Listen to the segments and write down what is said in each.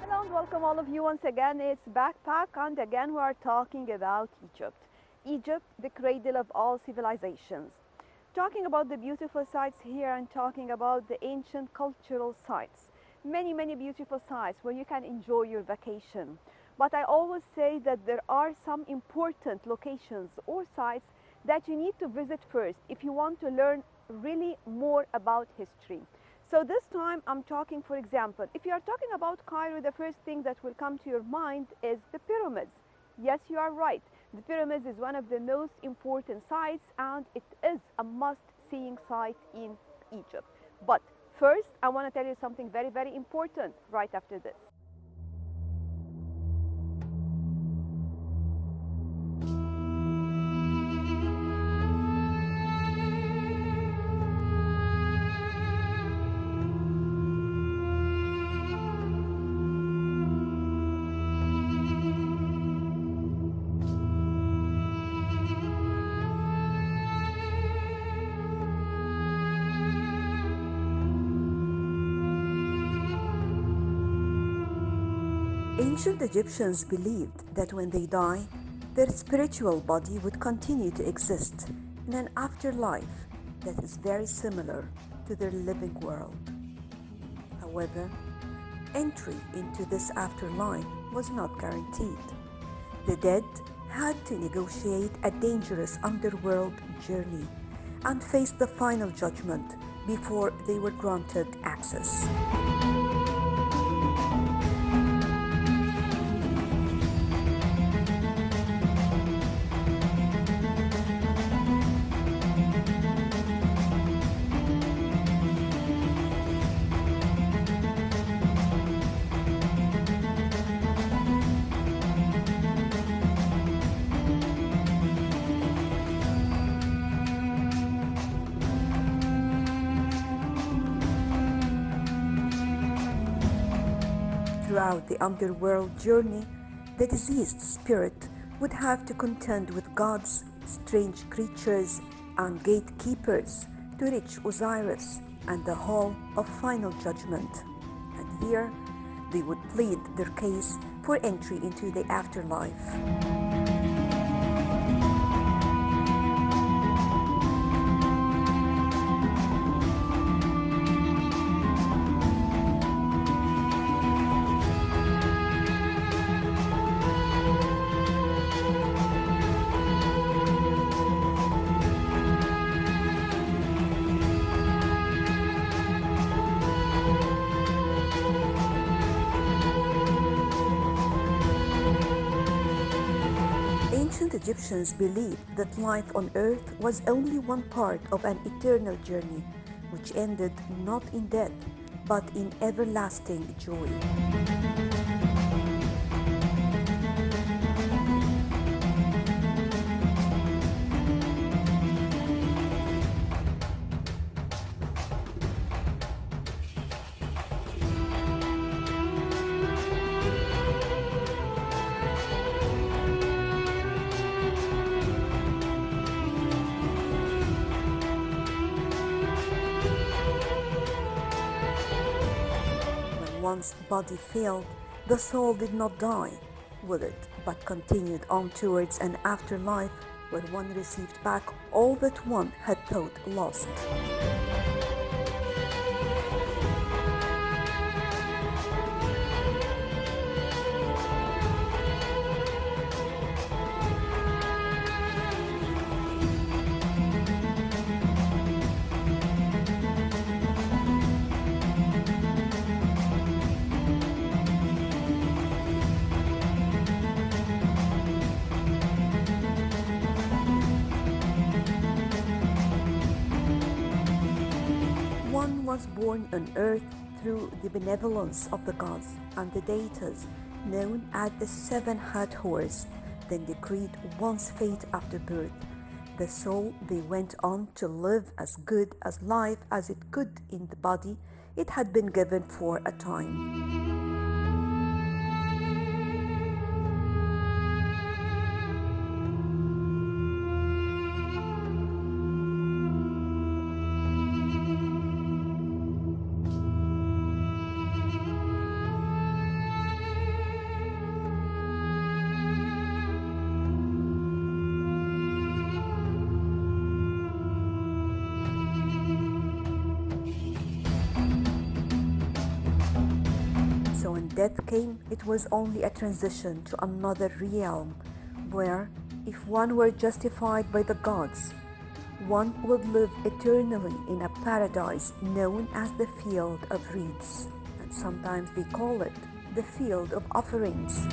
Hello and welcome all of you once again. It's Backpack and again we are talking about Egypt. Egypt, the cradle of all civilizations. Talking about the beautiful sites here and talking about the ancient cultural sites. Many beautiful sites where you can enjoy your vacation. But I always say that there are some important locations or sites that you need to visit first if you want to learn really more about history. So this time I'm talking, for example, if you are talking about Cairo, the first thing that will come to your mind is the pyramids. Yes, you are right. The pyramids is one of the most important sites and it is a must-seeing site in Egypt. But first, I want to tell you something very important right after this. Ancient Egyptians believed that when they die, their spiritual body would continue to exist in an afterlife that is very similar to their living world. However, entry into this afterlife was not guaranteed. The dead had to negotiate a dangerous underworld journey and face the final judgment before they were granted access. Throughout the underworld journey, the deceased spirit would have to contend with gods, strange creatures, and gatekeepers to reach Osiris and the Hall of Final Judgment. And here, they would plead their case for entry into the afterlife. Ancient Egyptians believed that life on earth was only one part of an eternal journey, which ended not in death, but in everlasting joy. When one's body failed, the soul did not die with it, but continued on towards an afterlife where one received back all that one had thought lost. One was born on earth through the benevolence of the gods and the deities known as the seven-head horse, then decreed one's fate after birth. The soul they went on to live as good as life as it could in the body it had been given for a time. So when death came, it was only a transition to another realm, where, if one were justified by the gods, one would live eternally in a paradise known as the Field of Reeds, and sometimes they call it the Field of Offerings.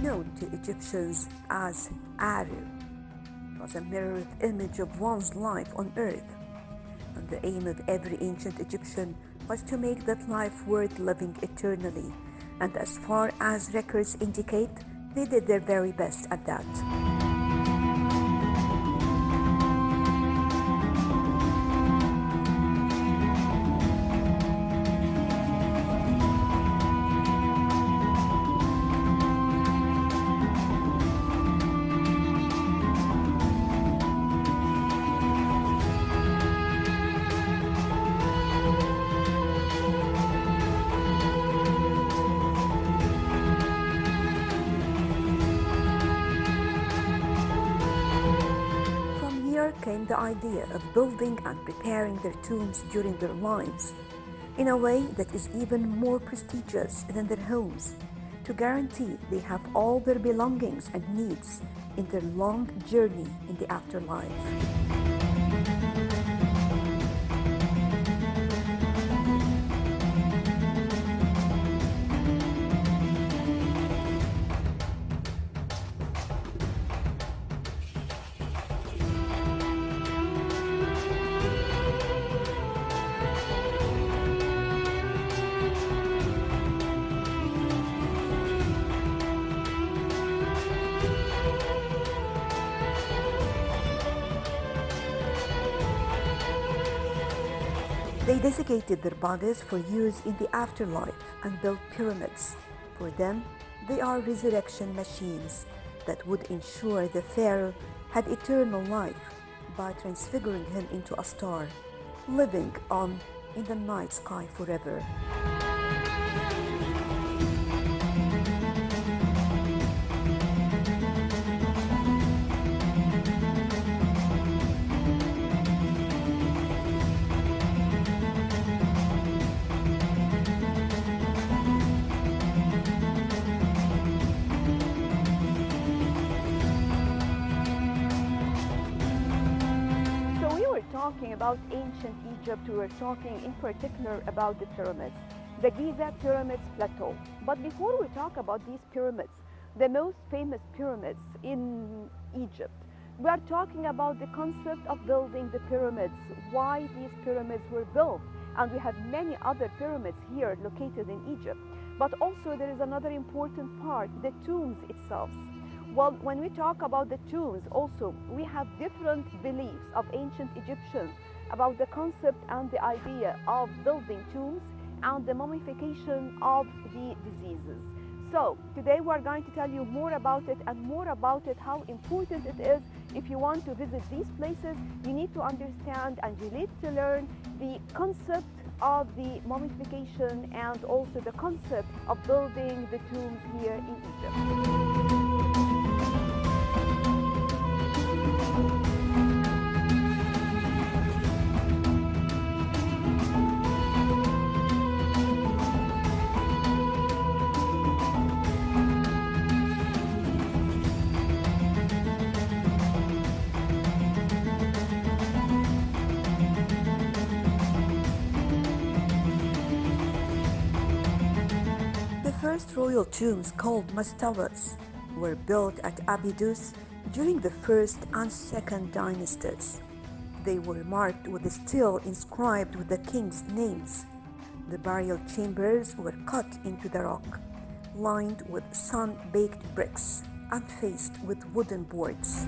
Known to Egyptians as Aru, was a mirrored image of one's life on earth, and the aim of every ancient Egyptian was to make that life worth living eternally, and as far as records indicate, they did their very best at that. Came the idea of building and preparing their tombs during their lives in a way that is even more prestigious than their homes, to guarantee they have all their belongings and needs in their long journey in the afterlife. They desiccated their bodies for use in the afterlife and built pyramids. For them, they are resurrection machines that would ensure the pharaoh had eternal life by transfiguring him into a star, living on in the night sky forever. Talking about ancient Egypt, we were talking in particular about the pyramids, the Giza Pyramids Plateau. But before we talk about these pyramids, the most famous pyramids in Egypt, we are talking about the concept of building the pyramids, why these pyramids were built. And we have many other pyramids here located in Egypt. But also there is another important part, the tombs itself. Well, when we talk about the tombs, also we have different beliefs of ancient Egyptians about the concept and the idea of building tombs and the mummification of the diseases. So today we are going to tell you more about it and more about it, how important it is. If you want to visit these places, you need to understand and you need to learn the concept of the mummification and also the concept of building the tombs here in Egypt. first royal tombs, called mastabas, were built at Abydos during the first and second dynasties. They were marked with a stele inscribed with the king's names. The burial chambers were cut into the rock, lined with sun-baked bricks, and faced with wooden boards.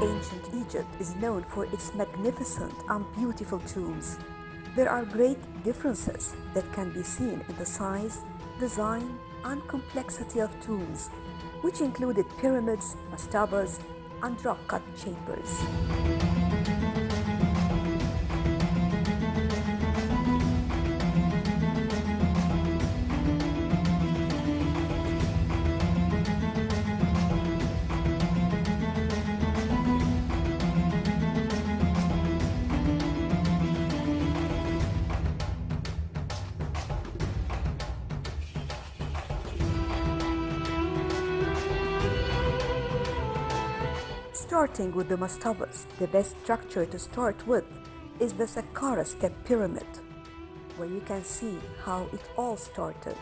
Ancient Egypt is known for its magnificent and beautiful tombs. There are great differences that can be seen in the size, design, and complexity of tombs, which included pyramids, mastabas, and rock-cut chambers. Starting with the mastabas, the best structure to start with is the Saqqara step pyramid, where you can see how it all started.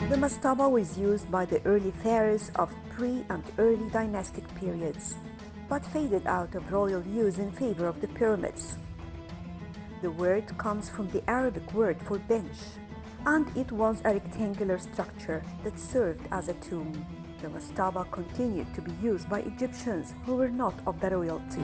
The mastaba was used by the early pharaohs of pre- and early dynastic periods, but faded out of royal use in favor of the pyramids. The word comes from the Arabic word for bench, and it was a rectangular structure that served as a tomb. The mastaba continued to be used by Egyptians who were not of the royalty.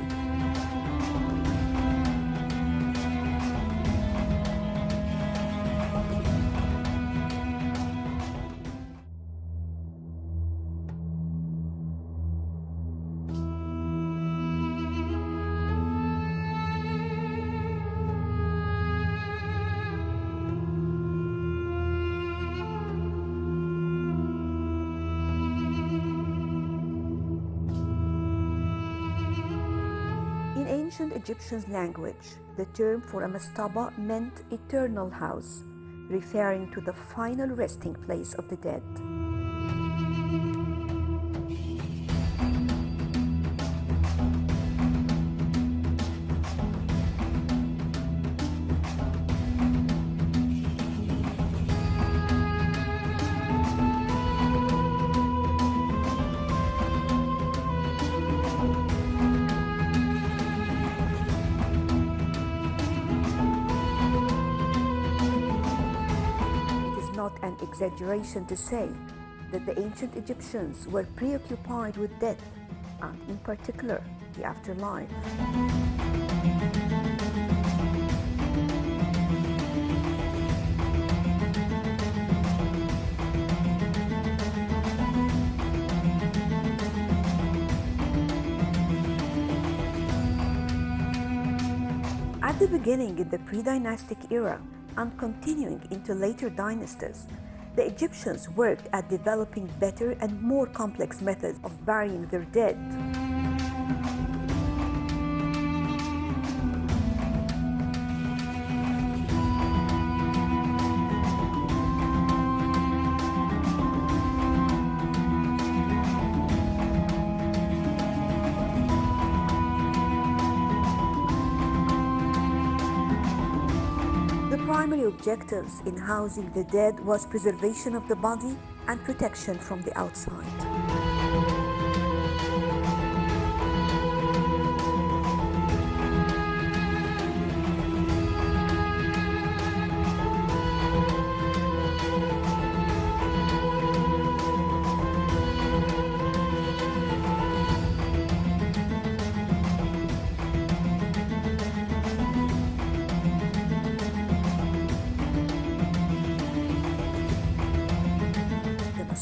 In ancient Egyptian language, the term for a mastaba meant eternal house, referring to the final resting place of the dead. Not an exaggeration to say that the ancient Egyptians were preoccupied with death and, in particular, the afterlife. At the beginning in the pre-dynastic era, and continuing into later dynasties, the Egyptians worked at developing better and more complex methods of burying their dead. The primary objectives in housing the dead was preservation of the body and protection from the outside.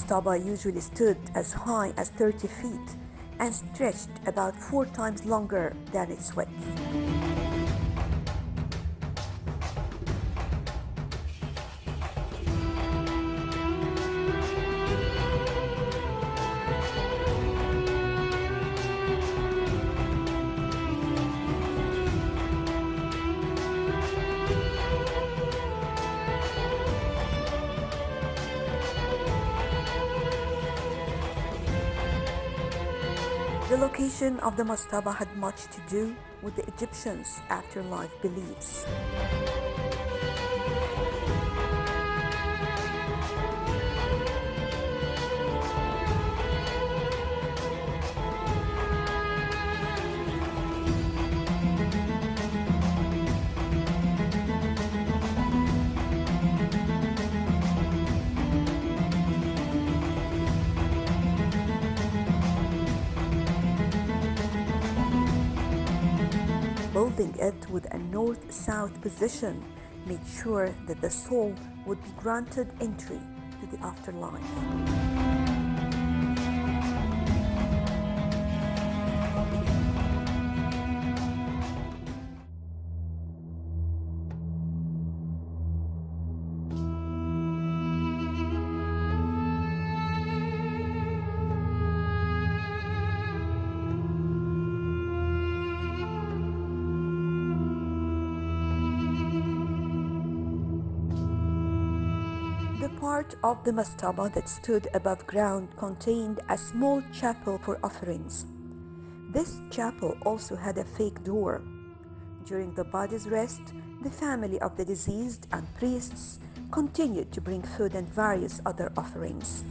mastaba usually stood as high as 30 feet and stretched about 4 times longer than its width. The location of the mastaba had much to do with the Egyptians' afterlife beliefs. Building it with a north-south position made sure that the soul would be granted entry to the afterlife. The part of the mastaba that stood above ground contained a small chapel for offerings. This chapel also had a fake door. During the body's rest, the family of the deceased and priests continued to bring food and various other offerings.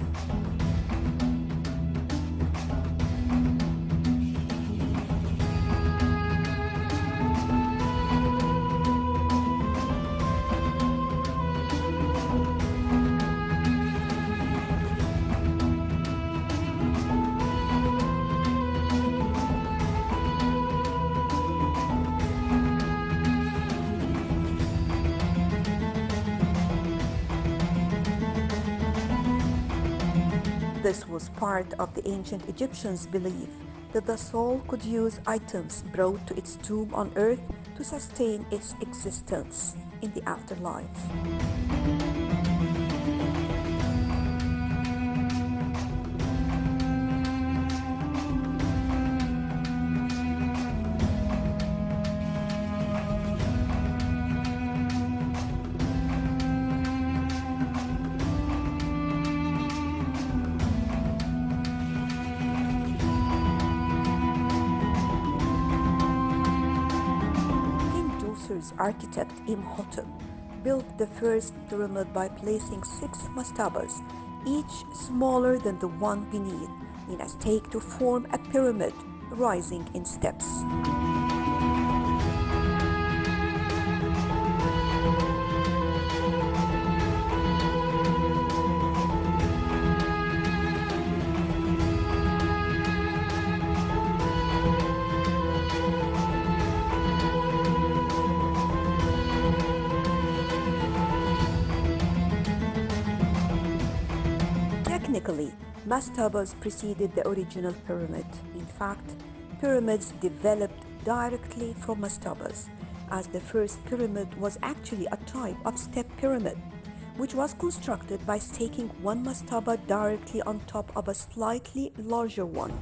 This was part of the ancient Egyptians' belief that the soul could use items brought to its tomb on earth to sustain its existence in the afterlife. Architect Imhotep built the first pyramid by placing 6 mastabas, each smaller than the one beneath, in a stake to form a pyramid rising in steps. Technically, mastabas preceded the original pyramid. In fact, pyramids developed directly from mastabas, as the first pyramid was actually a type of step pyramid, which was constructed by staking one mastaba directly on top of a slightly larger one.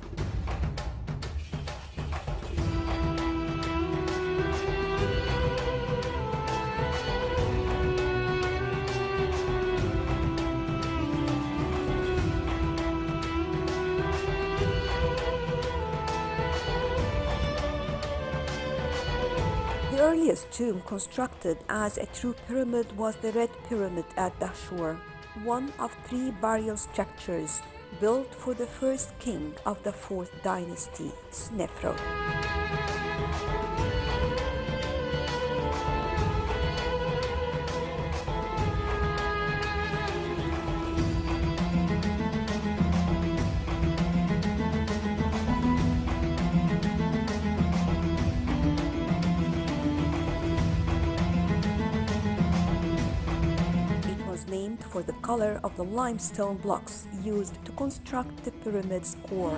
The earliest tomb constructed as a true pyramid was the Red Pyramid at Dahshur, one of 3 burial structures built for the first king of the 4th dynasty, Snefru. Named for the color of the limestone blocks used to construct the pyramid's core.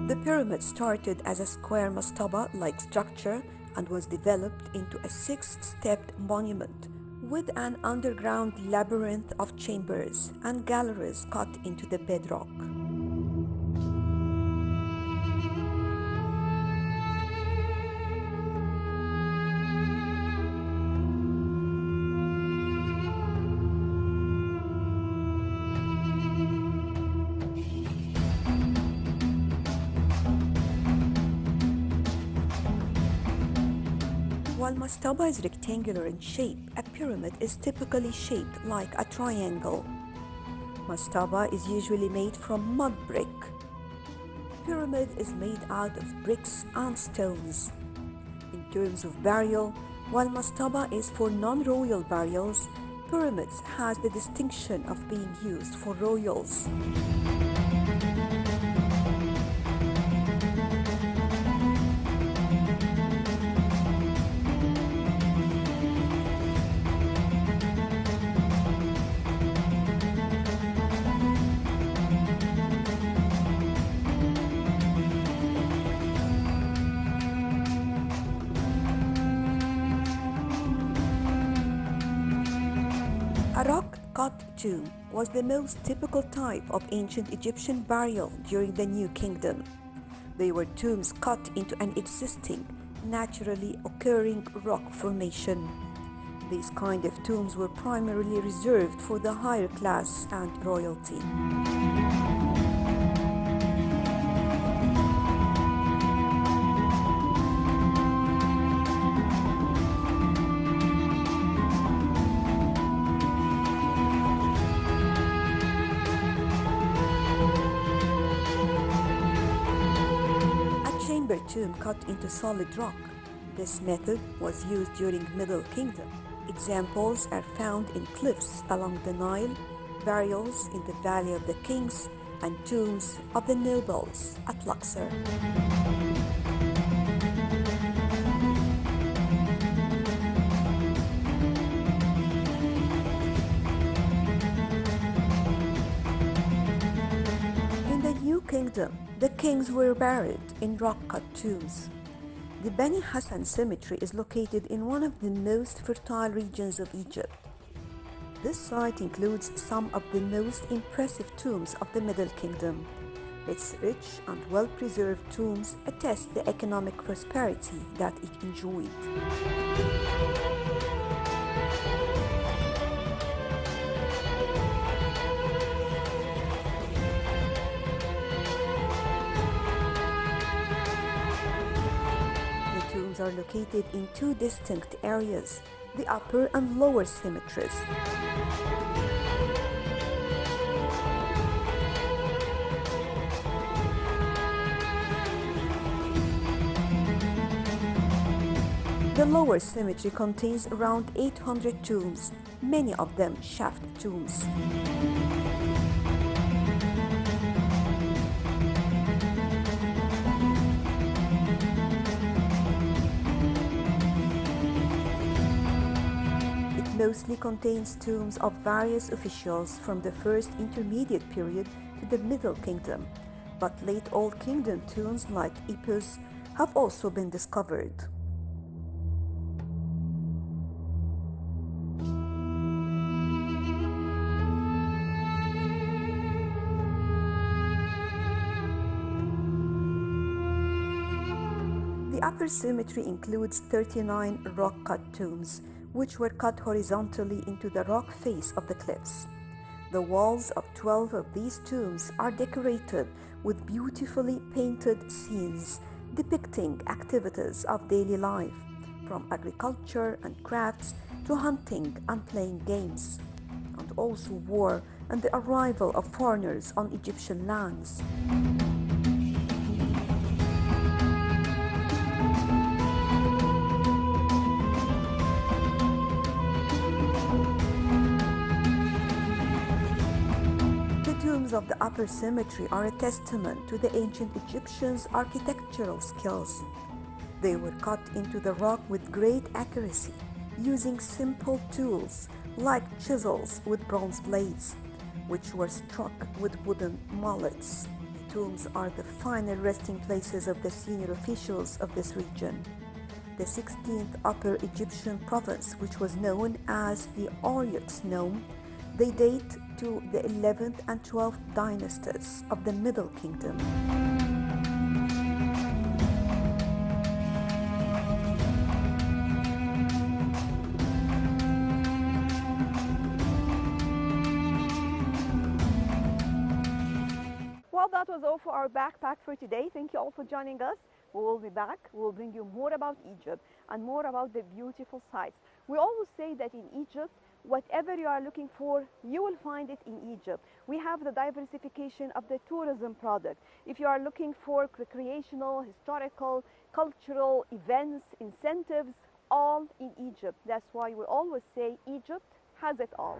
The pyramid started as a square mastaba-like structure and was developed into a 6-stepped monument with an underground labyrinth of chambers and galleries cut into the bedrock. While mastaba is rectangular in shape, a pyramid is typically shaped like a triangle. Mastaba is usually made from mud brick. Pyramid is made out of bricks and stones. In terms of burial, while mastaba is for non-royal burials, pyramids has the distinction of being used for royals. A rock-cut tomb was the most typical type of ancient Egyptian burial during the New Kingdom. They were tombs cut into an existing, naturally occurring rock formation. These kind of tombs were primarily reserved for the higher class and royalty. Chamber tomb cut into solid rock. This method was used during Middle Kingdom. Examples are found in cliffs along the Nile, burials in the Valley of the Kings, and tombs of the nobles at Luxor. In the New Kingdom, the kings were buried in rock-cut tombs. The Beni Hassan cemetery is located in one of the most fertile regions of Egypt. This site includes some of the most impressive tombs of the Middle Kingdom. Its rich and well-preserved tombs attest the economic prosperity that it enjoyed. Are located in two distinct areas, the upper and lower cemeteries. The lower cemetery contains around 800 tombs, many of them shaft tombs. Mostly contains tombs of various officials from the first intermediate period to the Middle Kingdom, but late Old Kingdom tombs like Epirus have also been discovered. The upper cemetery includes 39 rock-cut tombs, which were cut horizontally into the rock face of the cliffs. The walls of 12 of these tombs are decorated with beautifully painted scenes depicting activities of daily life, from agriculture and crafts to hunting and playing games, and also war and the arrival of foreigners on Egyptian lands. of the upper cemetery are a testament to the ancient Egyptians' architectural skills. They were cut into the rock with great accuracy, using simple tools like chisels with bronze blades, which were struck with wooden mallets. The tombs are the final resting places of the senior officials of this region. The 16th Upper Egyptian province, which was known as the Oryx Nome, they date to the 11th and 12th dynasties of the Middle Kingdom. Well, that was all for our backpack for today. Thank you all for joining us. We will be back. We will bring you more about Egypt and more about the beautiful sights. We always say that in Egypt, whatever you are looking for, you will find it in Egypt. We have the diversification of the tourism product. If you are looking for recreational, historical, cultural events, incentives, all in Egypt. That's why we always say Egypt has it all.